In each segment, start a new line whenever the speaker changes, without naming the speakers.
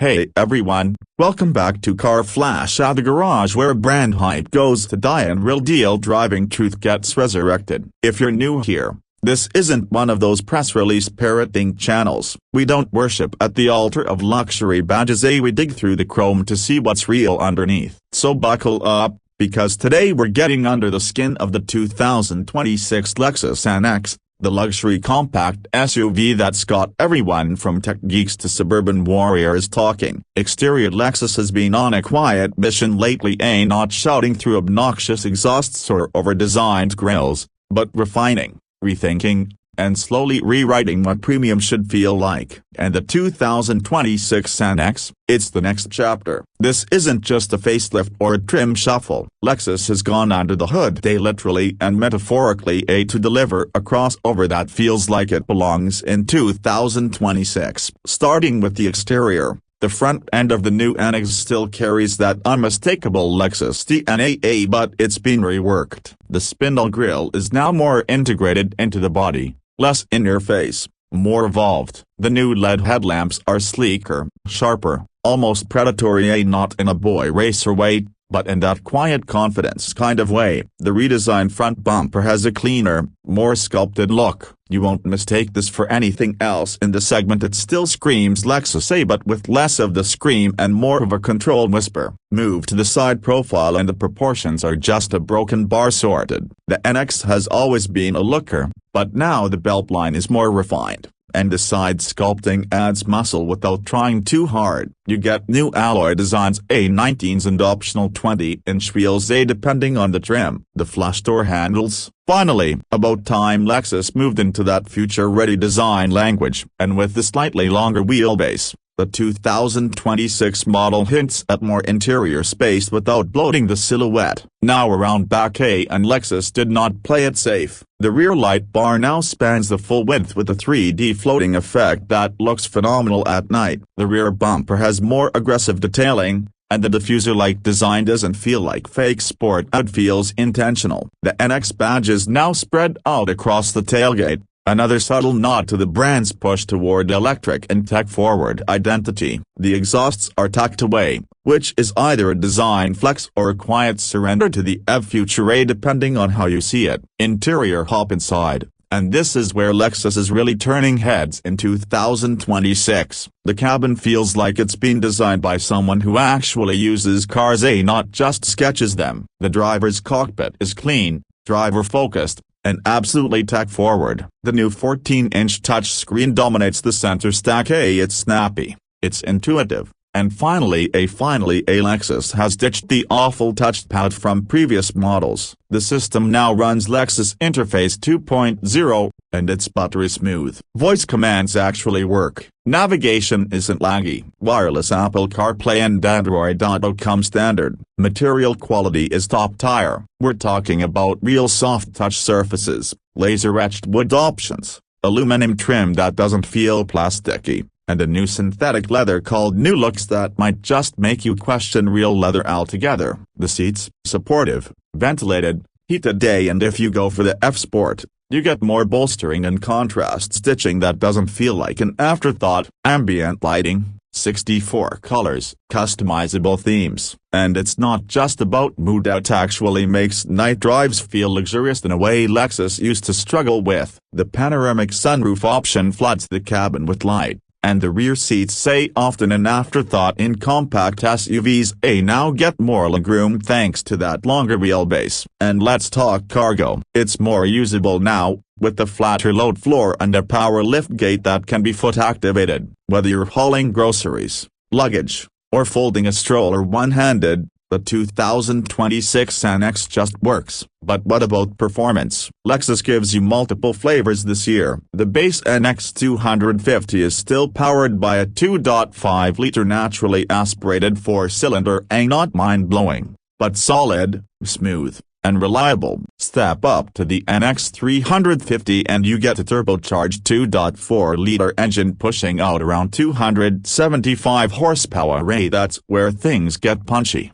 Hey everyone, welcome back to Car Flash at the garage, where brand hype goes to die and real deal driving truth gets resurrected. If you're new here, this isn't one of those press release parroting channels. We don't worship at the altar of luxury badges. We dig through the chrome to see what's real underneath. So buckle up, because today we're getting under the skin of the 2026 Lexus NX. The luxury compact SUV that's got everyone from tech geeks to suburban warriors talking. Exterior: Lexus has been on a quiet mission lately, not shouting through obnoxious exhausts or over-designed grilles, but refining, rethinking, and slowly rewriting what premium should feel like. And the 2026 NX, it's the next chapter. This isn't just a facelift or a trim shuffle. Lexus has gone under the hood, literally and metaphorically, to deliver a crossover that feels like it belongs in 2026. Starting with the exterior, the front end of the new NX still carries that unmistakable Lexus DNA, but it's been reworked. The spindle grille is now more integrated into the body, less in your face, more evolved. The new LED headlamps are sleeker, sharper, almost predatory, not in a boy racer way, but in that quiet confidence kind of way. The redesigned front bumper has a cleaner, more sculpted look. You won't mistake this for anything else in the segment. It still screams Lexus, but with less of the scream and more of a controlled whisper. Move to the side profile and the proportions are just a broken bar sorted. The NX has always been a looker, but now the belt line is more refined, and the side sculpting adds muscle without trying too hard. You get new alloy designs, A19s and optional 20-inch wheels, depending on the trim. The flush door handles. Finally, about time Lexus moved into that future-ready design language, and with the slightly longer wheelbase, the 2026 model hints at more interior space without bloating the silhouette. Now around back, and Lexus did not play it safe. The rear light bar now spans the full width with a 3D floating effect that looks phenomenal at night. The rear bumper has more aggressive detailing, and the diffuser-like design doesn't feel like fake sport, it feels intentional. The NX badge is now spread out across the tailgate, another subtle nod to the brand's push toward electric and tech-forward identity. The exhausts are tucked away, which is either a design flex or a quiet surrender to the EV future, depending on how you see it. Interior: hop inside. And this is where Lexus is really turning heads in 2026. The cabin feels like it's been designed by someone who actually uses cars, not just sketches them. The driver's cockpit is clean, driver-focused, and absolutely tech-forward. The new 14-inch touchscreen dominates the center stack. It's snappy, it's intuitive. And finally, Lexus has ditched the awful touchpad from previous models. The system now runs Lexus Interface 2.0, and it's buttery smooth. Voice commands actually work. Navigation isn't laggy. Wireless Apple CarPlay and Android Auto come standard. Material quality is top tier. We're talking about real soft touch surfaces, laser-etched wood options, aluminum trim that doesn't feel plasticky, and a new synthetic leather called New Looks that might just make you question real leather altogether. The seats, supportive, ventilated, heated, and if you go for the F-Sport, you get more bolstering and contrast stitching that doesn't feel like an afterthought. Ambient lighting, 64 colors, customizable themes, and it's not just about mood, it actually makes night drives feel luxurious in a way Lexus used to struggle with. The panoramic sunroof option floods the cabin with light, and the rear seats, often an afterthought in compact SUVs, now get more legroom thanks to that longer wheelbase. And let's talk cargo. It's more usable now, with the flatter load floor and a power liftgate that can be foot activated. Whether you're hauling groceries, luggage, or folding a stroller one-handed, the 2026 NX just works. But what about performance? Lexus gives you multiple flavors this year. The base NX 250 is still powered by a 2.5-liter naturally aspirated four-cylinder, not mind-blowing, but solid, smooth, and reliable. Step up to the NX 350 and you get a turbocharged 2.4-liter engine pushing out around 275 horsepower. That's where things get punchy.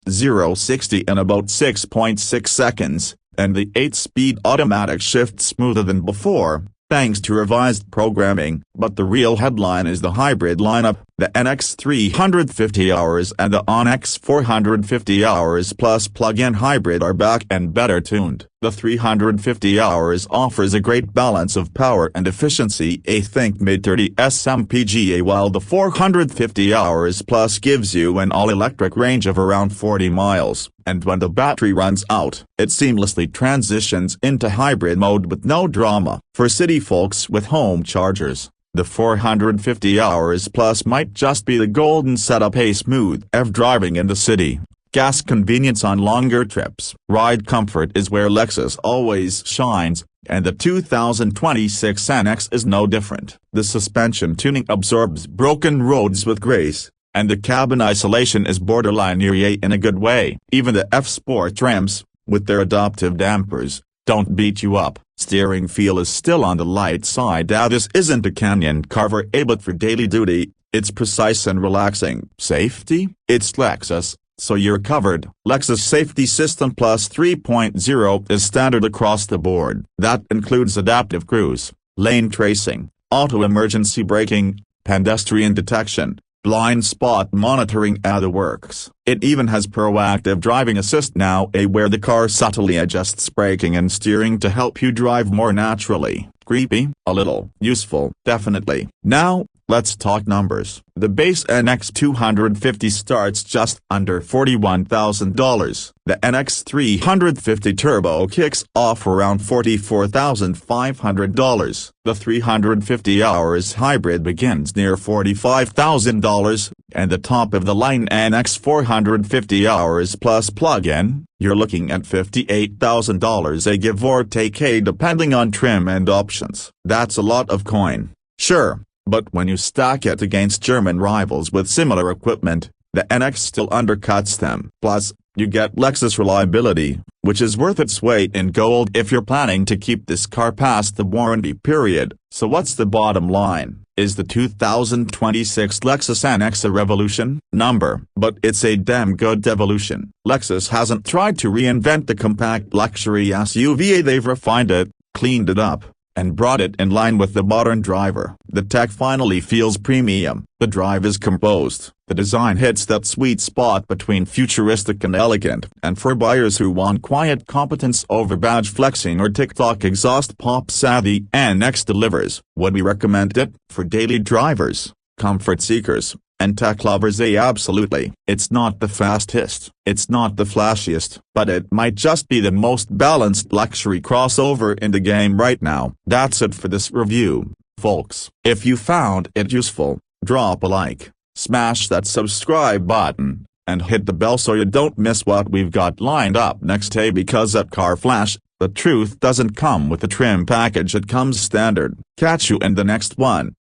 0-60 in about 6.6 seconds, and the 8-speed automatic shifts smoother than before, thanks to revised programming. But the real headline is the hybrid lineup. The NX 350 hours and the NX 450 hours Plus plug-in hybrid are back and better tuned. The 350 hours offers a great balance of power and efficiency, a think mid-30s mpga, while the 450 hours Plus gives you an all-electric range of around 40 miles, and when the battery runs out, it seamlessly transitions into hybrid mode with no drama. For city folks with home chargers, the 450 hours Plus might just be the golden setup. A smooth EV driving in the city, gas convenience on longer trips. Ride comfort is where Lexus always shines, and the 2026 NX is no different. The suspension tuning absorbs broken roads with grace, and the cabin isolation is borderline eerie in a good way. Even the F-Sport trims, with their adaptive dampers, don't beat you up. Steering feel is still on the light side. This isn't a canyon carver, but for daily duty, it's precise and relaxing. Safety? It's Lexus, so you're covered. Lexus Safety System Plus 3.0 is standard across the board. That includes adaptive cruise, lane tracing, auto emergency braking, pedestrian detection, blind spot monitoring, and the works. It even has proactive driving assist now, where the car subtly adjusts braking and steering to help you drive more naturally. Creepy? A little. Useful? Definitely. Now, let's talk numbers. The base NX 250 starts just under $41,000. The NX 350 Turbo kicks off around $44,500. The 350 hours hybrid begins near $45,000, and the top-of-the-line NX 450 hours Plus plug-in, you're looking at $58,000, give or take, depending on trim and options. That's a lot of coin. Sure. But when you stack it against German rivals with similar equipment, the NX still undercuts them. Plus, you get Lexus reliability, which is worth its weight in gold if you're planning to keep this car past the warranty period. So what's the bottom line? Is the 2026 Lexus NX a revolution? Number. But it's a damn good evolution. Lexus hasn't tried to reinvent the compact luxury SUV. They've refined it, cleaned it up, and brought it in line with the modern driver. The tech finally feels premium, the drive is composed, the design hits that sweet spot between futuristic and elegant, and for buyers who want quiet competence over badge flexing or TikTok exhaust pops, the NX delivers. Would we recommend it? For daily drivers, comfort seekers, and tech lovers, absolutely. It's not the fastest, it's not the flashiest, but it might just be the most balanced luxury crossover in the game right now. That's it for this review, folks. If you found it useful, drop a like, smash that subscribe button, and hit the bell so you don't miss what we've got lined up next. Because at Car Flash, the truth doesn't come with a trim package, it comes standard. Catch you in the next one.